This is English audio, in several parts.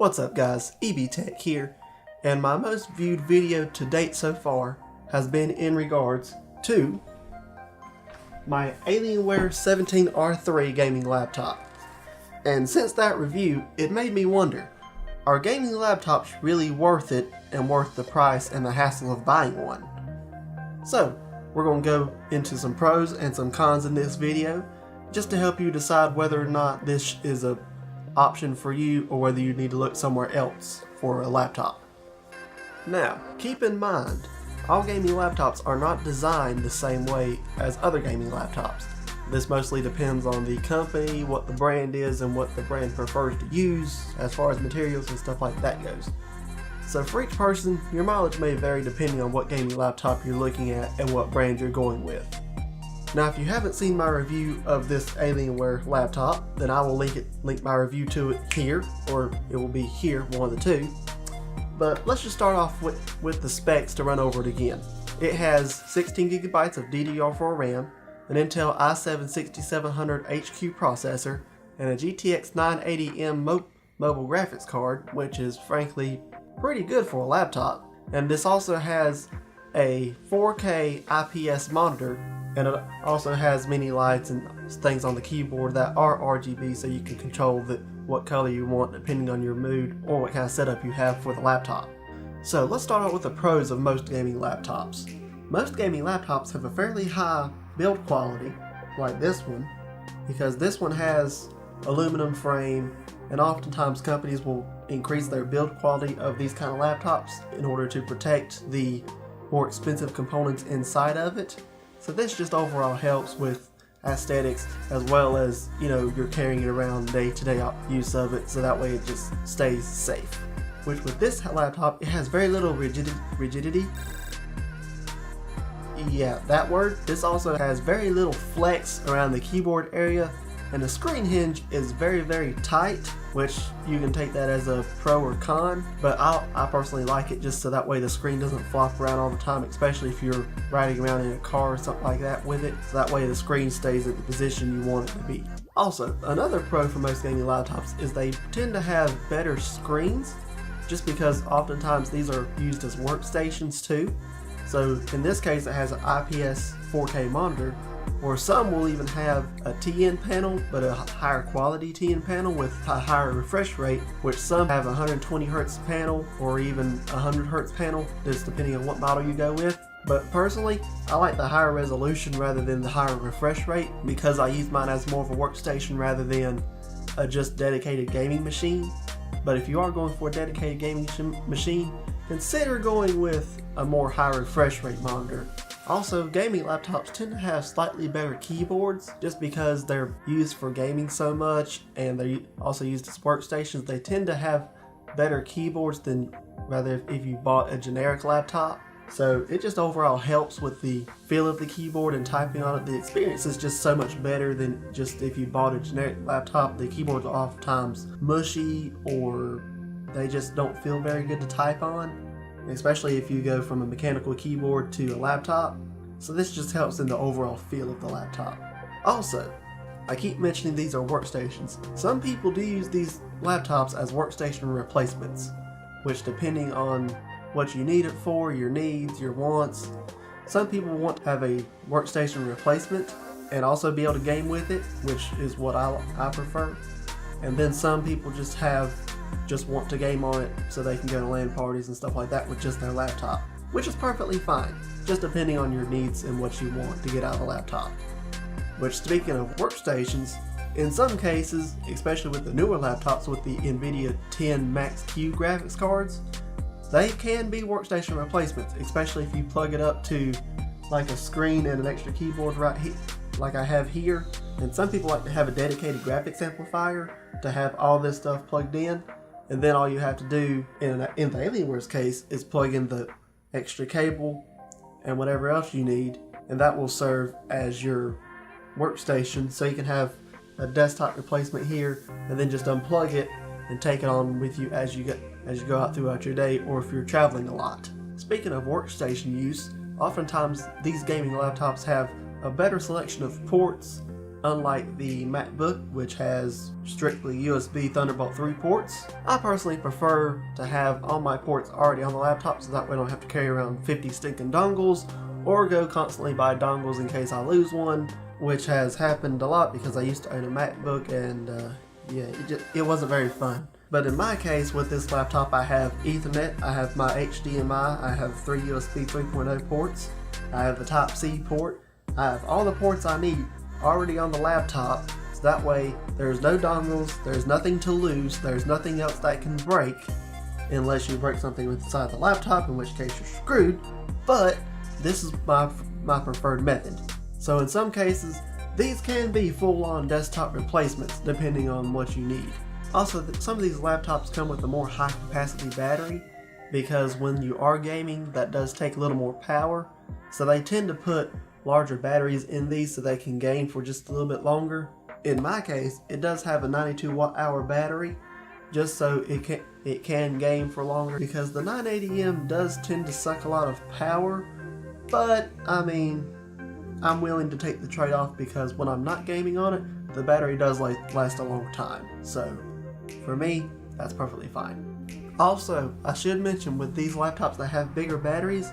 What's up guys, EBTech here, and my most viewed video to date so far has been in regards to my Alienware 17R3 gaming laptop. And since that review, it made me wonder, are gaming laptops really worth it and worth the price and the hassle of buying one? So, we're going to go into some pros and some cons in this video, just to help you decide whether or not this is a option for you or whether you need to look somewhere else for a laptop. Now, keep in mind, all gaming laptops are not designed the same way as other gaming laptops. This mostly depends on the company, what the brand is, and what the brand prefers to use as far as materials and stuff like that goes. So for each person, your mileage may vary depending on what gaming laptop you're looking at and what brand you're going with. Now, if you haven't seen my review of this Alienware laptop, then I will link my review to it here, or it will be here, one of the two. But let's just start off with the specs to run over it again. It has 16GB of DDR4 RAM, an Intel i7-6700HQ processor, and a GTX 980M mobile graphics card, which is frankly pretty good for a laptop. And this also has a 4K IPS monitor, and it also has many lights and things on the keyboard that are RGB, so you can control what color you want depending on your mood or what kind of setup you have for the laptop. So let's start out with the pros of most gaming laptops. Most gaming laptops have a fairly high build quality, like this one, because this one has aluminum frame, and oftentimes companies will increase their build quality of these kind of laptops in order to protect the more expensive components inside of it. So this just overall helps with aesthetics, as well as, you're carrying it around day-to-day use of it, so that way it just stays safe. Which with this laptop, it has very little rigidity. Yeah, that word. This also has very little flex around the keyboard area, and the screen hinge is very, very tight, which you can take that as a pro or con, but I personally like it just so that way the screen doesn't flop around all the time, especially if you're riding around in a car or something like that with it, so that way the screen stays at the position you want it to be. Also, another pro for most gaming laptops is they tend to have better screens, just because oftentimes these are used as workstations too. So in this case it has an IPS 4K monitor, or some will even have a TN panel, but a higher quality TN panel with a higher refresh rate, which some have a 120Hz panel or even a 100Hz panel, just depending on what model you go with. But personally, I like the higher resolution rather than the higher refresh rate, because I use mine as more of a workstation rather than a just dedicated gaming machine. But if you are going for a dedicated gaming machine, consider going with a more high refresh rate monitor. Also, gaming laptops tend to have slightly better keyboards, just because they're used for gaming so much and they're also used as workstations. They tend to have better keyboards than rather if you bought a generic laptop. So it just overall helps with the feel of the keyboard and typing on it. The experience is just so much better than just if you bought a generic laptop. The keyboards are oftentimes mushy, or they just don't feel very good to type on, especially if you go from a mechanical keyboard to a laptop. So this just helps in the overall feel of the laptop. Also, I keep mentioning these are workstations. Some people do use these laptops as workstation replacements, which depending on what you need it for, your needs, your wants. Some people want to have a workstation replacement and also be able to game with it, which is what I prefer. And then some people just want to game on it so they can go to LAN parties and stuff like that with just their laptop, which is perfectly fine, just depending on your needs and what you want to get out of a laptop. Which, speaking of workstations, in some cases, especially with the newer laptops with the NVIDIA 10 Max-Q graphics cards, they can be workstation replacements, especially if you plug it up to like a screen and an extra keyboard right here, like I have here. And some people like to have a dedicated graphics amplifier to have all this stuff plugged in, and then all you have to do in the Alienware's case is plug in the extra cable and whatever else you need, and that will serve as your workstation. So you can have a desktop replacement here and then just unplug it and take it on with you as you go out throughout your day, or if you're traveling a lot. Speaking of workstation use, oftentimes these gaming laptops have a better selection of ports Unlike the MacBook, which has strictly USB Thunderbolt 3 ports, I personally prefer to have all my ports already on the laptop so that way I don't have to carry around 50 stinking dongles or go constantly buy dongles in case I lose one, which has happened a lot because I used to own a MacBook and yeah, it wasn't very fun. But in my case, with this laptop, I have Ethernet, I have my HDMI, I have 3 USB 3.0 ports, I have the Type-C port, I have all the ports I need already on the laptop, so that way there's no dongles, there's nothing to lose, there's nothing else that can break, unless you break something inside the laptop, in which case you're screwed, but this is my preferred method. So in some cases, these can be full-on desktop replacements depending on what you need. Also, some of these laptops come with a more high-capacity battery because when you are gaming, that does take a little more power. So they tend to put larger batteries in these so they can game for just a little bit longer. In my case, it does have a 92 watt-hour battery just so it can game for longer because the 980M does tend to suck a lot of power, but I mean, I'm willing to take the trade-off because when I'm not gaming on it, the battery does last a long time. So for me, that's perfectly fine. Also, I should mention with these laptops that have bigger batteries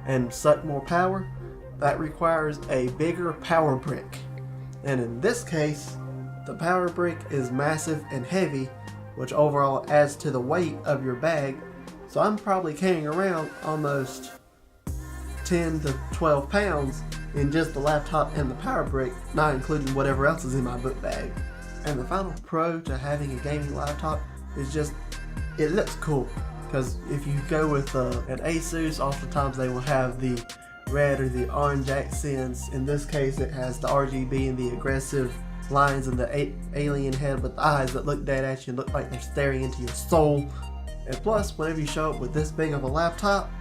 and suck more power, that requires a bigger power brick. And in this case, the power brick is massive and heavy, which overall adds to the weight of your bag. So I'm probably carrying around almost 10 to 12 pounds in just the laptop and the power brick, not including whatever else is in my book bag. And the final pro to having a gaming laptop is just, it looks cool. Because if you go with an Asus, oftentimes they will have the red or the orange accents. In this case, it has the RGB and the aggressive lines and the alien head with the eyes that look dead at you and look like they're staring into your soul. And plus, whenever you show up with this big of a laptop,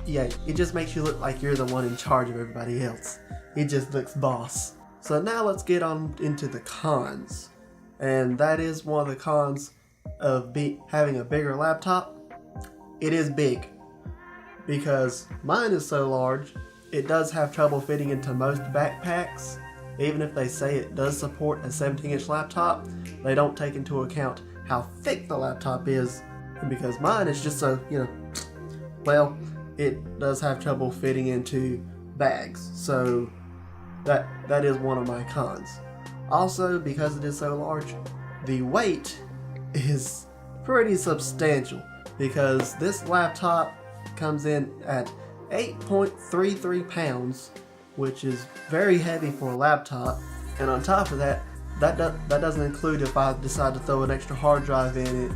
yeah, it just makes you look like you're the one in charge of everybody else. It just looks boss. So now let's get on into the cons. And that is one of the cons of having a bigger laptop. It is big. Because mine is so large, it does have trouble fitting into most backpacks. Even if they say it does support a 17-inch laptop, they don't take into account how thick the laptop is. And because mine is just so, well, it does have trouble fitting into bags. So that is one of my cons. Also, because it is so large, the weight is pretty substantial because this laptop comes in at 8.33 pounds, which is very heavy for a laptop. And on top of that, that doesn't include if I decide to throw an extra hard drive in it,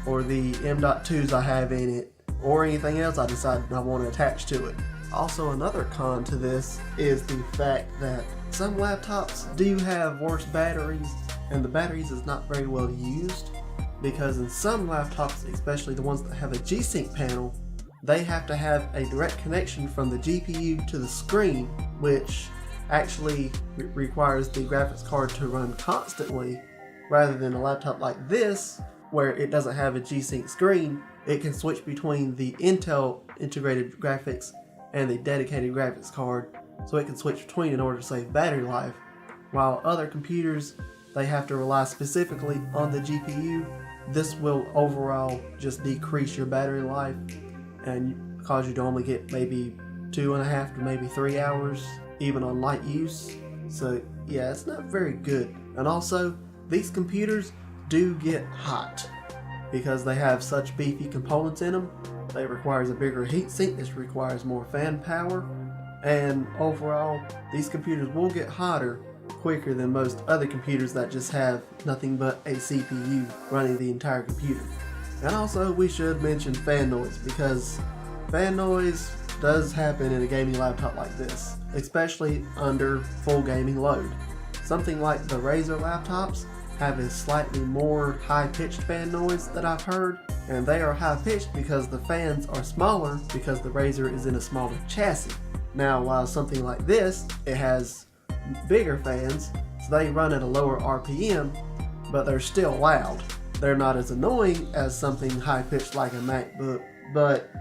or the M.2s I have in it, or anything else I decide I want to attach to it. Also, another con to this is the fact that some laptops do have worse batteries, and the batteries is not very well used, because in some laptops, especially the ones that have a G-Sync panel, they have to have a direct connection from the GPU to the screen, which actually requires the graphics card to run constantly, rather than a laptop like this, where it doesn't have a G-Sync screen. It can switch between the Intel integrated graphics and the dedicated graphics card, so it can switch between in order to save battery life. While other computers, they have to rely specifically on the GPU. This will overall just decrease your battery life and cause you to only get maybe 2.5 to maybe 3 hours, even on light use. So yeah, it's not very good. And also, these computers do get hot because they have such beefy components in them. It requires a bigger heatsink, this requires more fan power, and overall, these computers will get hotter quicker than most other computers that just have nothing but a CPU running the entire computer. And also, we should mention fan noise, because fan noise does happen in a gaming laptop like this, especially under full gaming load. Something like the Razer laptops have a slightly more high-pitched fan noise that I've heard, and they are high-pitched because the fans are smaller because the Razer is in a smaller chassis. Now, while something like this, it has bigger fans, so they run at a lower RPM, but they're still loud. They're not as annoying as something high-pitched like a MacBook, but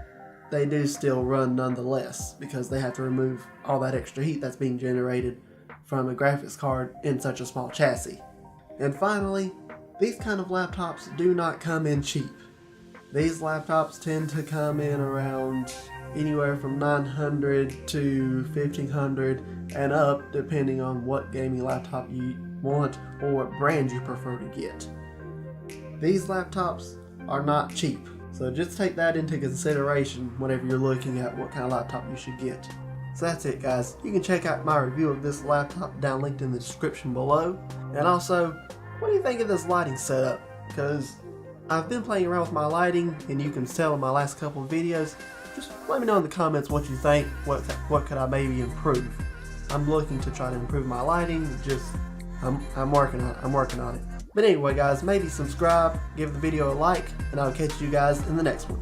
they do still run nonetheless because they have to remove all that extra heat that's being generated from a graphics card in such a small chassis. And finally, these kind of laptops do not come in cheap. These laptops tend to come in around anywhere from $900 to $1,500 and up, depending on what gaming laptop you want or what brand you prefer to get. These laptops are not cheap, so just take that into consideration whenever you're looking at what kind of laptop you should get. So that's it, guys. You can check out my review of this laptop down linked in the description below. And also, what do you think of this lighting setup? Because I've been playing around with my lighting, and you can tell in my last couple of videos. Just let me know in the comments what you think. What could I maybe improve? I'm looking to try to improve my lighting. I'm working on it. But anyway, guys, maybe subscribe, give the video a like, and I'll catch you guys in the next one.